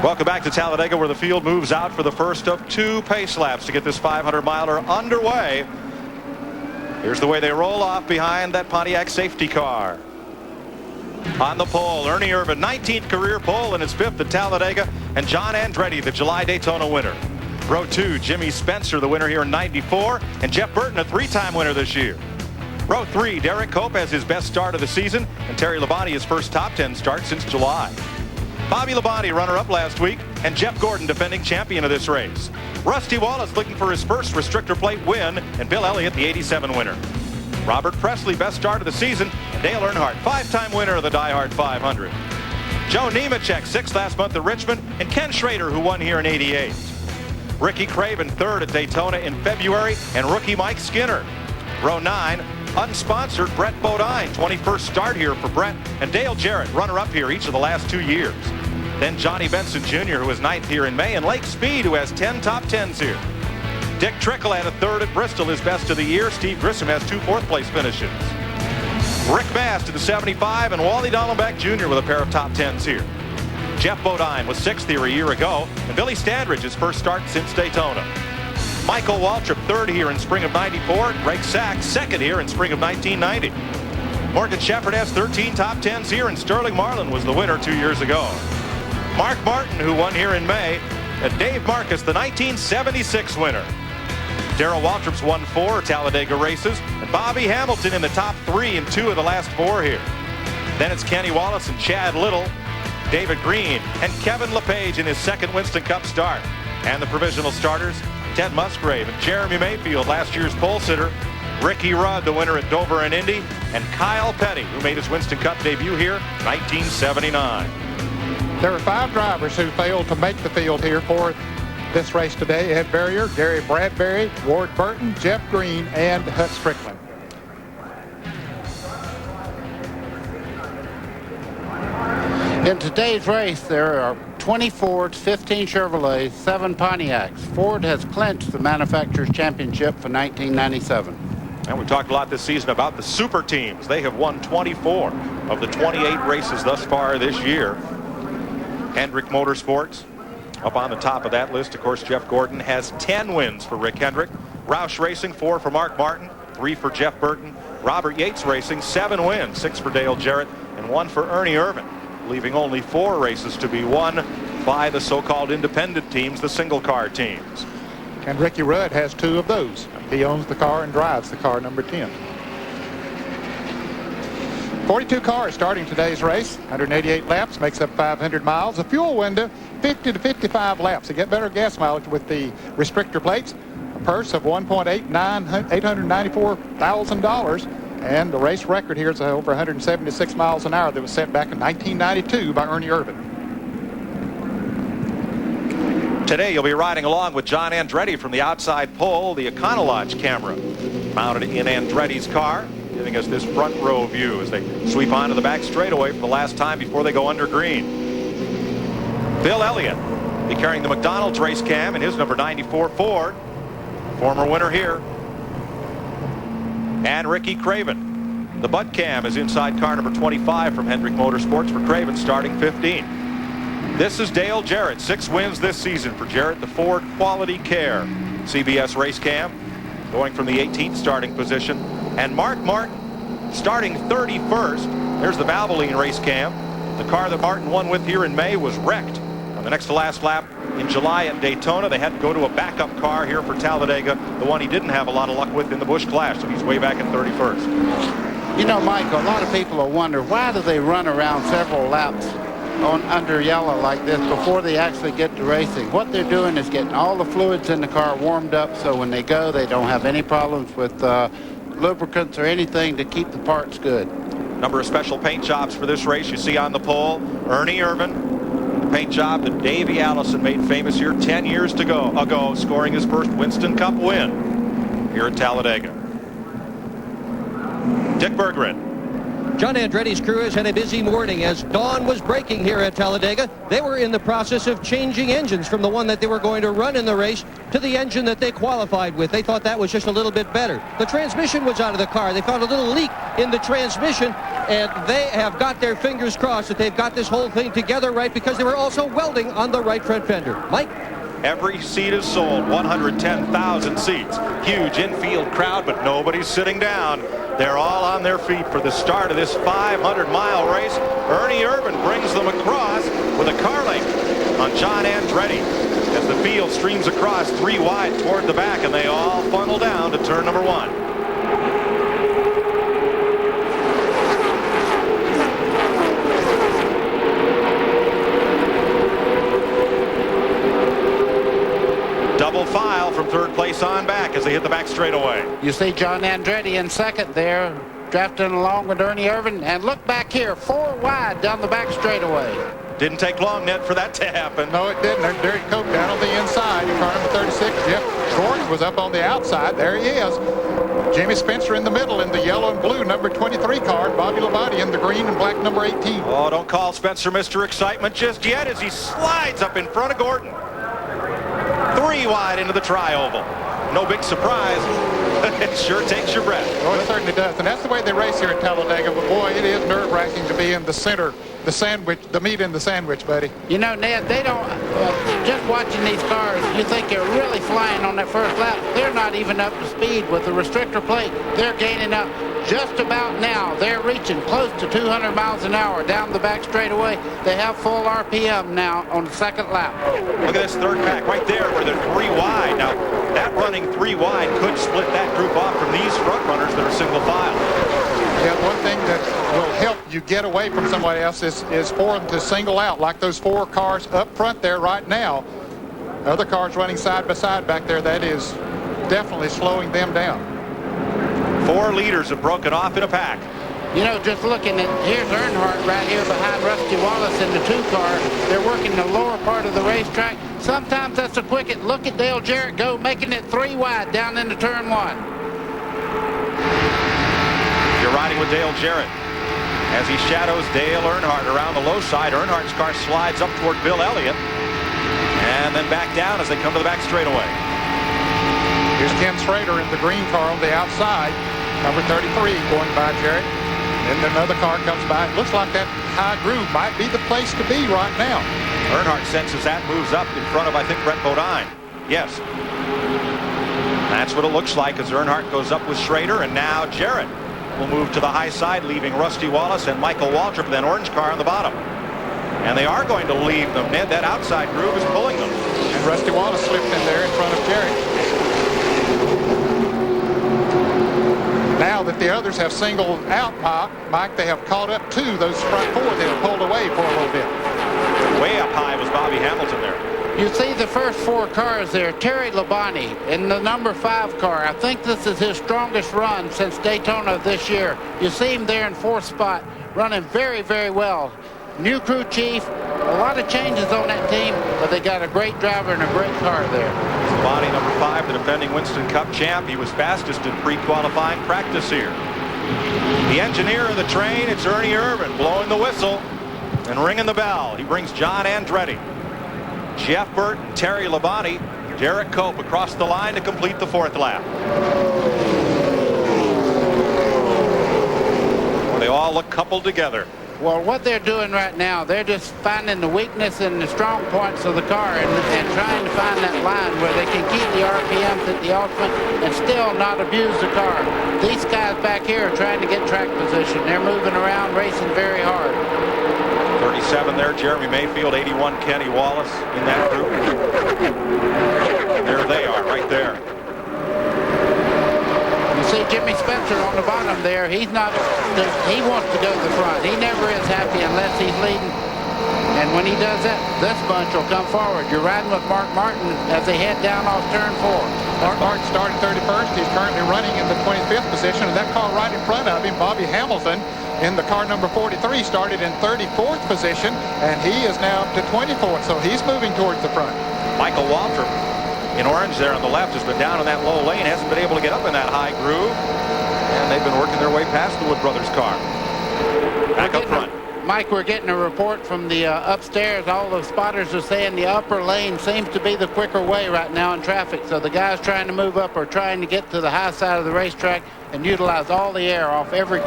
Welcome back to Talladega, where the field moves out for the first of 2 pace laps to get this 500-miler underway. Here's the way they roll off behind that Pontiac safety car. On the pole, Ernie Irvan, 19th career pole and his 5th at Talladega, and John Andretti, the July Daytona winner. Row 2, Jimmy Spencer, the winner here in '94, and Jeff Burton, a 3-time winner this year. Row 3, Derek Cope has his best start of the season, and Terry Labonte his first top 10 start since July. Bobby Labonte, runner-up last week, and Jeff Gordon, defending champion of this race. Rusty Wallace looking for his first restrictor plate win, and Bill Elliott, the '87 winner. Robert Presley, best start of the season, and Dale Earnhardt, 5-time winner of the DieHard 500. Joe Nemechek, 6th last month at Richmond, and Ken Schrader, who won here in '88. Ricky Craven, 3rd at Daytona in February, and rookie Mike Skinner. Row 9, unsponsored Brett Bodine, 21st start here for Brett, and Dale Jarrett, runner-up here each of the last 2 years. Then Johnny Benson Jr., who was 9th here in May, and Lake Speed, who has 10 top 10s here. Dick Trickle had a 3rd at Bristol, his best of the year. Steve Grissom has 2 4th-place finishes. Rick Bass to the 75, and Wally Dallenbach Jr. with a pair of top 10s here. Jeff Bodine was 6th here a year ago, and Billy Standridge, his first start since Daytona. Michael Waltrip, 3rd here in spring of '94, and Greg Sachs, 2nd here in spring of 1990. Morgan Shepherd has 13 top 10s here, and Sterling Marlin was the winner 2 years ago. Mark Martin, who won here in May, and Dave Marcus, the 1976 winner. Darrell Waltrip's won 4 Talladega races, and Bobby Hamilton in the top 3 in 2 of the last 4 here. Then it's Kenny Wallace and Chad Little, David Green, and Kevin LePage in his 2nd Winston Cup start. And the provisional starters, Ted Musgrave and Jeremy Mayfield, last year's pole sitter, Ricky Rudd, the winner at Dover and Indy, and Kyle Petty, who made his Winston Cup debut here in 1979. There were 5 drivers who failed to make the field here for this race today. Ed Berrier, Gary Bradbury, Ward Burton, Jeff Green, and Hut Strickland. In today's race, there are 20 Fords, 15 Chevrolets, 7 Pontiacs. Ford has clinched the manufacturer's championship for 1997. And we talked a lot this season about the super teams. They have won 24 of the 28 races thus far this year. Hendrick Motorsports up on the top of that list. Of course, Jeff Gordon has 10 wins for Rick Hendrick. Roush Racing, 4 for Mark Martin, 3 for Jeff Burton. Robert Yates Racing, 7 wins, 6 for Dale Jarrett, and 1 for Ernie Irvan, leaving only 4 races to be won by the so-called independent teams, the single car teams. And Ricky Rudd has 2 of those. He owns the car and drives the car number 10. 42 cars starting today's race. 188 laps, makes up 500 miles. A fuel window, 50 to 55 laps. To get better gas mileage with the restrictor plates, a purse of $894,000. And the race record here is over 176 miles an hour that was set back in 1992 by Ernie Irvan. Today you'll be riding along with John Andretti from the outside pole, the Econolodge camera mounted in Andretti's car, giving us this front row view as they sweep onto the back straightaway for the last time before they go under green. Bill Elliott be carrying the McDonald's race cam in his number 94 Ford, former winner here. And Ricky Craven. The butt cam is inside car number 25 from Hendrick Motorsports for Craven, starting 15. This is Dale Jarrett, 6 wins this season for Jarrett, the Ford Quality Care CBS race cam, going from the 18th starting position. And Mark Martin starting 31st. There's the Valvoline race cam. The car that Martin won with here in May was wrecked on the next to last lap in July at Daytona. They had to go to a backup car here for Talladega, the one he didn't have a lot of luck with in the Busch Clash, so he's way back in 31st. You know, Mike, a lot of people will wonder, why do they run around several laps on under yellow like this before they actually get to racing? What they're doing is getting all the fluids in the car warmed up, so when they go, they don't have any problems with lubricants or anything to keep the parts good. Number of special paint jobs for this race you see on the pole. Ernie Irvan, the paint job that Davey Allison made famous here 10 years ago, scoring his first Winston Cup win here at Talladega. Dick Berggren. John Andretti's crew has had a busy morning as dawn was breaking here at Talladega. They were in the process of changing engines from the one that they were going to run in the race to the engine that they qualified with. They thought that was just a little bit better. The transmission was out of the car. They found a little leak in the transmission. and they have got their fingers crossed that they've got this whole thing together right, because they were also welding on the right front fender. Mike? Every seat is sold, 110,000 seats. Huge infield crowd, but nobody's sitting down. They're all on their feet for the start of this 500-mile race. Ernie Irvan brings them across with a car link on John Andretti as the field streams across 3 wide toward the back, and they all funnel down to turn number 1. Double file from third place on back as they hit the back straightaway. You see John Andretti in second there, drafting along with Ernie Irvan. And look back here, 4 wide down the back straightaway. Didn't take long, Ned, for that to happen. No, it didn't. There's Derek Cope down on the inside. Car number 36, Jeff George, was up on the outside. There he is. Jimmy Spencer in the middle in the yellow and blue number 23 car. Bobby Labonte in the green and black number 18. Oh, don't call Spencer Mr. Excitement just yet as he slides up in front of Gordon. 3 wide into the tri-oval. No big surprise. It sure takes your breath. Oh, it certainly does. And that's the way they race here at Talladega. But boy, it is nerve-wracking to be in the center, the sandwich, the meat in the sandwich, buddy. You know, Ned, they don't, just watching these cars, you think they're really flying on that first lap. They're not even up to speed with the restrictor plate. They're gaining up just about now. They're reaching close to 200 miles an hour down the back straightaway. They have full RPM now on the second lap. Look at this third pack right there where they're 3 wide. Now, that running 3 wide could split that group off from these front runners that are single file. Yeah, one thing that will help you get away from somebody else is for them to single out, like those 4 cars up front there right now. Other cars running side by side back there, that is definitely slowing them down. 4 leaders have broken off in a pack. You know, just looking at, here's Earnhardt right here behind Rusty Wallace in the 2 car. They're working the lower part of the racetrack. Sometimes that's a quick. Look at Dale Jarrett go, making it 3 wide down into turn 1. You're riding with Dale Jarrett as he shadows Dale Earnhardt around the low side. Earnhardt's car slides up toward Bill Elliott and then back down as they come to the back straightaway. Here's Ken Schrader in the green car on the outside, number 33 going by Jarrett. And then another car comes by. It looks like that high groove might be the place to be right now. Earnhardt senses that, moves up in front of, I think, Brett Bodine. Yes. That's what it looks like as Earnhardt goes up with Schrader, and now Jarrett will move to the high side, leaving Rusty Wallace and Michael Waltrip, that orange car on the bottom. And they are going to leave them, Ned. That outside groove is pulling them. And Rusty Wallace slipped in there in front of Jarrett. Now that the others have singled out, Mike, they have caught up to those front 4 that have pulled away for a little bit. Way up high was Bobby Hamilton there. You see the first 4 cars there. Terry Labonte in the number 5 car. I think this is his strongest run since Daytona this year. You see him there in 4th spot, running very, very well. New crew chief, a lot of changes on that team, but they got a great driver and a great car there. Labonte, number 5, the defending Winston Cup champ. He was fastest in pre-qualifying practice here. The engineer of the train, it's Ernie Irvan, blowing the whistle and ringing the bell. He brings John Andretti, Jeff Burton, Terry Labonte, Derek Cope across the line to complete the 4th lap. Well, they all look coupled together. Well, what they're doing right now, they're just finding the weakness and the strong points of the car and trying to find that line where they can keep the RPMs at the ultimate and still not abuse the car. These guys back here are trying to get track position. They're moving around, racing very hard. 37 there, Jeremy Mayfield, 81, Kenny Wallace in that group. There they are, right there. You see Jimmy Spencer on the bottom there. He wants to go to the front. He never is happy unless he's leading. And when he does that, this bunch will come forward. You're riding with Mark Martin as they head down off turn 4. Mark Martin started 31st. He's currently running in the 25th position. And that car right in front of him, Bobby Hamilton, in the car number 43, started in 34th position. And he is now up to 24th. So he's moving towards the front. Michael Waltrip in orange there on the left has been down in that low lane, hasn't been able to get up in that high groove. And they've been working their way past the Wood Brothers car. Back up front. Mike, we're getting a report from the upstairs. All the spotters are saying the upper lane seems to be the quicker way right now in traffic. So the guys trying to move up are trying to get to the high side of the racetrack and utilize all the air off every car.